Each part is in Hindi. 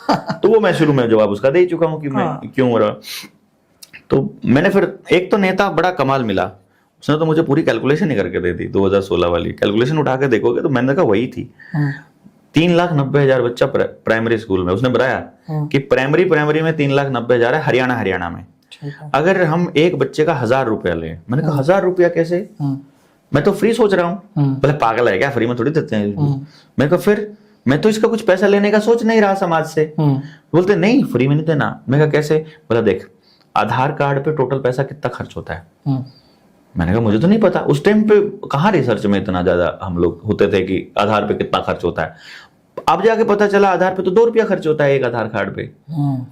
तो वो मैं शुरू में जवाब उसका दे ही चुका हूँ कि मैं क्यों हो रहा। तो मैंने फिर एक तो नेता बड़ा कमाल मिला, उसने तो मुझे पूरी कैलकुलेशन ही करके दे दी, 2016 वाली कैलकुलेशन उठा के देखोगे तो मैंने कहा वही थी। 3,90,000 बच्चा प्राइमरी स्कूल में, उसने बताया कि प्राइमरी में 3,90,000 है हरियाणा में। अगर हम एक बच्चे का 1,000 रुपया लें, मैंने कहा 1,000 रुपया कैसे, मैं तो फ्री सोच रहा हूँ। बोले पागल है क्या, फ्री में थोड़ी देते हैं। मैंने कहा फिर मैं तो इसका कुछ पैसा लेने का सोच नहीं रहा समाज से। बोलते नहीं फ्री में नहीं देना। मैं कहा कैसे, बोला देख आधार कार्ड पे टोटल पैसा कितना खर्च होता है। मैंने कहा मुझे तो नहीं पता, उस टाइम पे कहाँ रिसर्च में इतना ज्यादा हम लोग होते थे कि आधार पे कितना खर्च होता है। अब जाके पता चला आधार पे तो 2 रुपया खर्च होता है एक आधार कार्ड पे।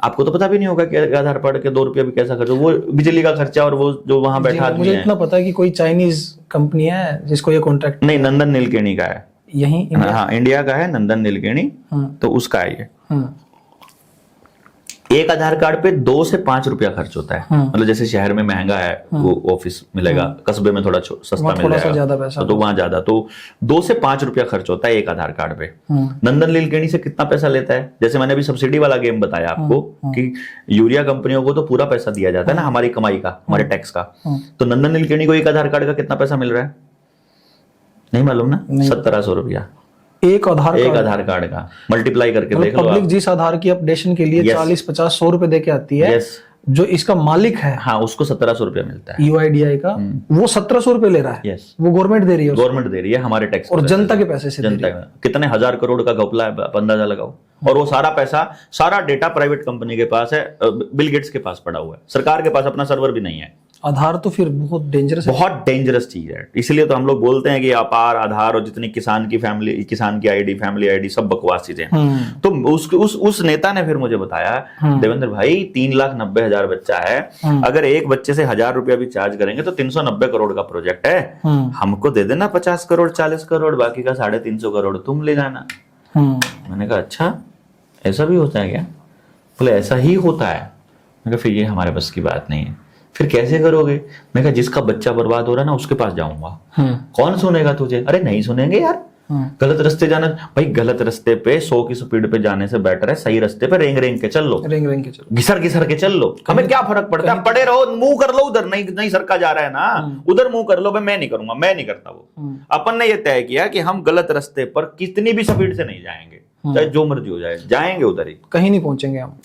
आपको तो पता भी नहीं होगा कि आधार कार्ड के 2 रुपया भी कैसा खर्च हो, वो बिजली का खर्चा और वो जो वहां बैठा आदमी है। मुझे इतना पता है कि कोई चाइनीज कंपनी है जिसको ये कॉन्ट्रैक्ट, नहीं नंदन नीलकेणी का है, यही हाँ इंडिया का है नंदन नीलकेणी, तो उसका है ये। एक आधार कार्ड पे 2 से 5 रुपया खर्च होता है। मतलब जैसे शहर में महंगा है वो ऑफिस मिलेगा, कस्बे में थोड़ा सस्ता मिल जाएगा तो वहां ज्यादा, तो 2 से 5 रुपया खर्च होता है एक आधार कार्ड पे। नंदन नीलकेणी से कितना पैसा लेता है, जैसे मैंने अभी सब्सिडी वाला गेम बताया आपको कि यूरिया कंपनियों को तो पूरा पैसा दिया जाता है ना हमारी कमाई का, हमारे टैक्स का। तो नंदन नीलकेणी को एक आधार कार्ड का कितना पैसा मिल रहा है नहीं मालूम ना, 1700 रुपया एक आधार कार्ड का मल्टीप्लाई करके देख लो। पब्लिक जिस आधार की अपडेशन के लिए 40-50-100 रुपए देके आती है, जो इसका मालिक है हाँ उसको 1700 रुपया मिलता है UIDAI का, वो 1700 रुपए ले रहा है। वो गवर्नमेंट दे रही है हमारे टैक्स और जनता के पैसे से। जनता कितने 1000 करोड़ का घपला है, अंदाजा लगाओ। और वो सारा पैसा, सारा डेटा प्राइवेट कंपनी के पास है, बिल गेट्स के पास पड़ा हुआ है, सरकार के पास अपना सर्वर भी नहीं है। आधार तो फिर बहुत डेंजरस चीज है। इसलिए तो हम लोग बोलते हैं कि अपार आधार और जितनी किसान की आईडी, फैमिली आईडी, सब बकवास चीजें। तो उस नेता ने फिर मुझे बताया देवेंद्र भाई 3,90,000 बच्चा है, अगर एक बच्चे से 1,000 रुपया भी चार्ज करेंगे तो 390 करोड़ का प्रोजेक्ट है, हमको दे देना 50 करोड़ 40 करोड़, बाकी का 350 करोड़ तुम ले जाना। मैंने कहा अच्छा ऐसा भी होता है क्या, बोले ऐसा ही होता है। मैंने कहा फिर ये हमारे बस की बात नहीं है, फिर कैसे करोगे। मैं कहा जिसका बच्चा बर्बाद हो रहा है ना उसके पास जाऊंगा, कौन सुनेगा तुझे। अरे नहीं सुनेंगे यार, गलत रास्ते जाना भाई, गलत रास्ते पे 100 की स्पीड पे जाने से बेटर है सही रास्ते पे रेंग के चल लो, घिसर के चल लो। हमें क्या फर्क पड़ता है, पड़े रहो, मुंह कर लो उधर, नहीं सरका जा रहा है ना उधर मुंह कर लो। मैं नहीं करूंगा, मैं नहीं करता वो। अपन ने ये तय किया कि हम गलत रास्ते पर कितनी भी स्पीड से नहीं जाएंगे, चाहे जो मर्जी हो जाए, जाएंगे उधर ही, कहीं नहीं पहुंचेंगे हम।